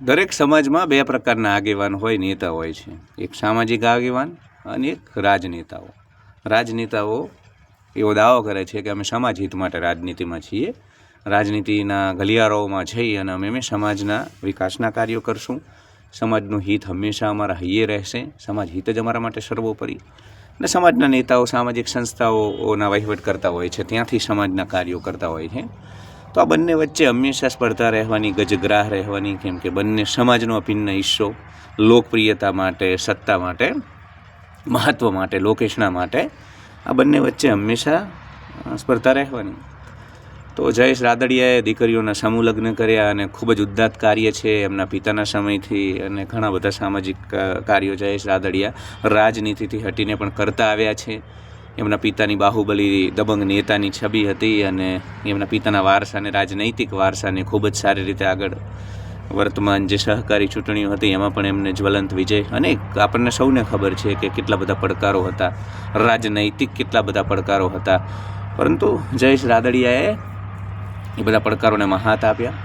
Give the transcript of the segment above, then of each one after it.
દરેક સમાજમાં બે પ્રકારના આગેવાન હોય, નેતા હોય છે. એક સામાજિક આગેવાન અને એક રાજનેતાઓ. રાજનેતાઓ એવો દાવો કરે છે કે અમે સમાજ હિત માટે રાજનીતિમાં છીએ, રાજનીતિના ગલિયારાઓમાં જઈ અને અમે સમાજના વિકાસના કાર્યો કરશું, સમાજનું હિત હંમેશા અમારા હૈયે રહેશે, સમાજ હિત જ અમારા માટે સર્વોપરી. અને સમાજના નેતાઓ સામાજિક સંસ્થાઓના વહીવટ કરતા હોય છે, ત્યાંથી સમાજના કાર્યો કરતા હોય છે. તો આ બંને વચ્ચે હંમેશા સ્પર્ધા રહેવાની, ગજગ્રાહ રહેવાની, કેમ કે બંને સમાજનો અભિન્ન હિસ્સો, લોકપ્રિયતા માટે, સત્તા માટે, મહત્ત્વ માટે, લોકેશના માટે આ બંને વચ્ચે હંમેશા સ્પર્ધા રહેવાની. તો જયેશ રાદડિયાએ દીકરીઓના સમૂહ લગ્ન કર્યા અને ખૂબ જ ઉદ્દાત કાર્ય છે એમના પિતાના સમયથી, અને ઘણા બધા સામાજિક કાર્યો જયેશ રાદડિયા રાજનીતિથી હટીને પણ કરતા આવ્યા છે. એમના પિતાની બાહુબલી દબંગ નેતાની છબી હતી અને એમના પિતાના વારસાને, રાજનૈતિક વારસાને ખૂબ જ સારી રીતે આગળ વર્તમાન જે સહકારી ચૂંટણીઓ હતી એમાં પણ એમને જ્વલંત વિજય, અને આપણને સૌને ખબર છે કે કેટલા બધા પડકારો હતા, રાજનૈતિક કેટલા બધા પડકારો હતા, પરંતુ જયેશ રાદડિયાએ એ બધા પડકારોને મહાત આપ્યા.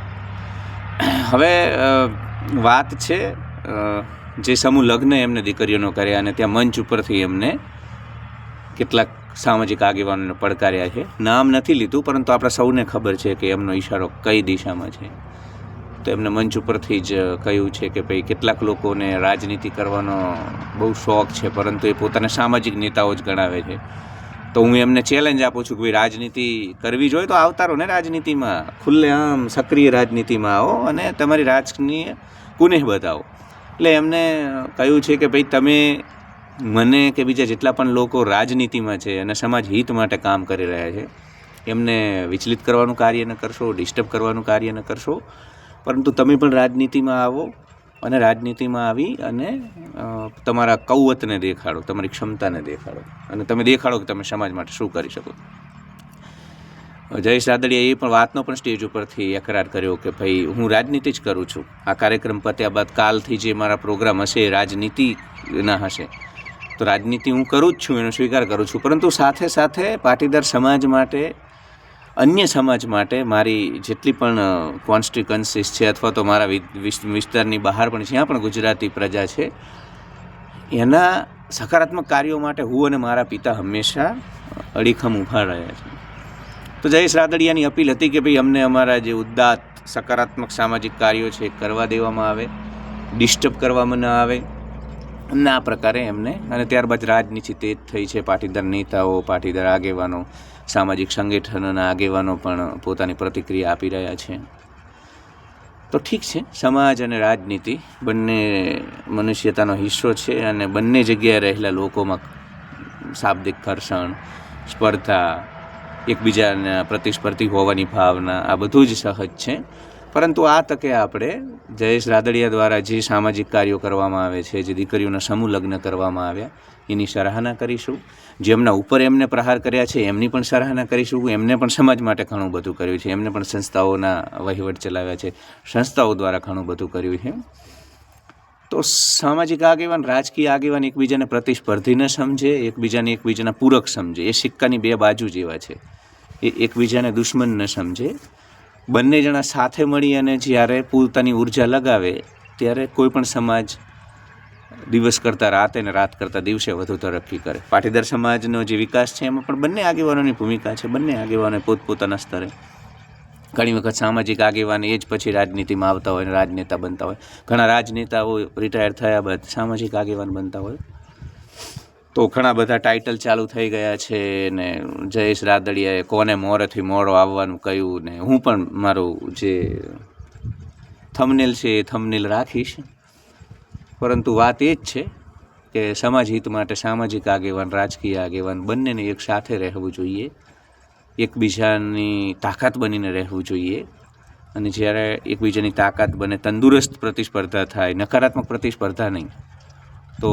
હવે વાત છે જે સમૂહ લગ્ન એમને દીકરીઓનો કર્યા અને ત્યાં મંચ ઉપરથી એમને કેટલાક સામાજિક આગેવાનોને પડકાર્યા છે. નામ નથી લીધું, પરંતુ આપણે સૌને ખબર છે કે એમનો ઈશારો કઈ દિશામાં છે. તો એમને મંચ ઉપરથી જ કહ્યું છે કે ભાઈ કેટલાક લોકોને રાજનીતિ કરવાનો બહુ શોખ છે, પરંતુ એ પોતાના સામાજિક નેતાઓ જ ગણાવે છે. તો હું એમને ચેલેન્જ આપું છું કે ભાઈ રાજનીતિ કરવી જોઈએ તો આવતા રહો ને રાજનીતિમાં, ખુલ્લેઆમ સક્રિય રાજનીતિમાં આવો અને તમારી રાજકીય કુનેહ બતાવો. એટલે એમને કહ્યું છે કે ભાઈ તમે મને કે બીજા જેટલા પણ લોકો રાજનીતિમાં છે અને સમાજ હિત માટે કામ કરી રહ્યા છે એમને વિચલિત કરવાનું કાર્ય ન કરશો, ડિસ્ટર્બ કરવાનું કાર્ય ન કરશો, પરંતુ તમે પણ રાજનીતિમાં આવો અને રાજનીતિમાં આવી અને તમારા કૌવતને દેખાડો, તમારી ક્ષમતાને દેખાડો, અને તમે દેખાડો કે તમે સમાજ માટે શું કરી શકો. જયેશ રાદડિયાએ એ પણ વાતનો પણ સ્ટેજ ઉપરથી એકરાર કર્યો કે ભાઈ હું રાજનીતિ જ કરું છું. આ કાર્યક્રમ પત્યા બાદ કાલથી જે મારા પ્રોગ્રામ હશે એ રાજનીતિના હશે. તો રાજનીતિ હું કરું જ છું, એનો સ્વીકાર કરું છું, પરંતુ સાથે સાથે પાટીદાર સમાજ માટે, અન્ય સમાજ માટે, મારી જેટલી પણ કોન્સ્ટિટ્યુન્સીસ છે અથવા તો મારા વિસ્તારની બહાર પણ જ્યાં પણ ગુજરાતી પ્રજા છે એના સકારાત્મક કાર્યો માટે હું અને મારા પિતા હંમેશા અડીખમ ઊભા રહ્યા છે. તો જયેશ રાદડિયાની અપીલ હતી કે ભાઈ અમને અમારા જે ઉદ્દાત સકારાત્મક સામાજિક કાર્યો છે કરવા દેવામાં આવે, ડિસ્ટર્બ કરવામાં ન આવે, અને આ પ્રકારે એમને, અને ત્યારબાદ રાજનીતિ તેજ થઈ છે. પાટીદાર નેતાઓ, પાટીદાર આગેવાનો, સામાજિક સંગઠનોના આગેવાનો પણ પોતાની પ્રતિક્રિયા આપી રહ્યા છે. તો ઠીક છે, સમાજ અને રાજનીતિ બંને મનુષ્યતાનો હિસ્સો છે અને બંને જગ્યાએ રહેલા લોકોમાં શાબ્દિક ઘર્ષણ, સ્પર્ધા, એકબીજાના પ્રતિસ્પર્ધી હોવાની ભાવના, આ બધું જ સહજ છે. પરંતુ આ તકે આપણે જયેશ રાદડિયા દ્વારા જે સામાજિક કાર્યો કરવામાં આવે છે, જે દીકરીઓના સમૂહ લગ્ન કરવામાં આવ્યા એની સરાહના કરીશું. જેમના ઉપર એમને પ્રહાર કર્યા છે એમની પણ સરાહના કરીશું. એમને પણ સમાજ માટે ઘણું બધું કર્યું છે, એમને પણ સંસ્થાઓના વહીવટ ચલાવ્યા છે, સંસ્થાઓ દ્વારા ઘણું બધું કર્યું છે. તો સામાજિક આગેવાન, રાજકીય આગેવાન એકબીજાને પ્રતિસ્પર્ધી ન સમજે, એકબીજાના પૂરક સમજે. એ સિક્કાની બે બાજુ જેવા છે. એ એકબીજાને દુશ્મન ન સમજે. બંને જણા સાથે મળી અને જ્યારે પોતાની ઉર્જા લગાવે ત્યારે કોઈ પણ સમાજ દિવસ કરતાં રાતે અને રાત કરતાં દિવસે વધુ તરક્કી કરે. પાટીદાર સમાજનો જે વિકાસ છે એમાં પણ બંને આગેવાનોની ભૂમિકા છે. બંને આગેવાનો પોતપોતાના સ્તરે, ઘણી વખત સામાજિક આગેવાન એ જ પછી રાજનીતિમાં આવતા હોય અને રાજનેતા બનતા હોય. ઘણા રાજનેતાઓ રિટાયર થયા બાદ સામાજિક આગેવાન બનતા હોય. તો ઘણા બધા ટાઇટલ ચાલુ થઈ ગયા છે ને જયેશ રાદડિયાએ કોને મોરેથી મોડો આવવાનું કહ્યું ને હું પણ મારું જે થંબનેલ છે એ થંબનેલ રાખીશ. પરંતુ વાત એ જ છે કે સમાજ હિત માટે સામાજિક આગેવાન, રાજકીય આગેવાન બંનેને એક સાથે રહેવું જોઈએ, એકબીજાની તાકાત બનીને રહેવું જોઈએ. અને જ્યારે એકબીજાની તાકાત બને, તંદુરસ્ત પ્રતિસ્પર્ધા થાય, નકારાત્મક પ્રતિસ્પર્ધા નહીં, તો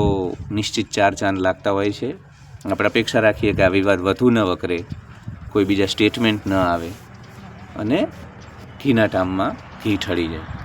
નિશ્ચિત ચાર ચાંદ લાગતા હોય છે. આપણે અપેક્ષા રાખીએ કે આ વિવાદ વધુ ન વકરે, કોઈ બીજા સ્ટેટમેન્ટ ન આવે અને ઘીના ટામમાં ઘી ઠળી જાય.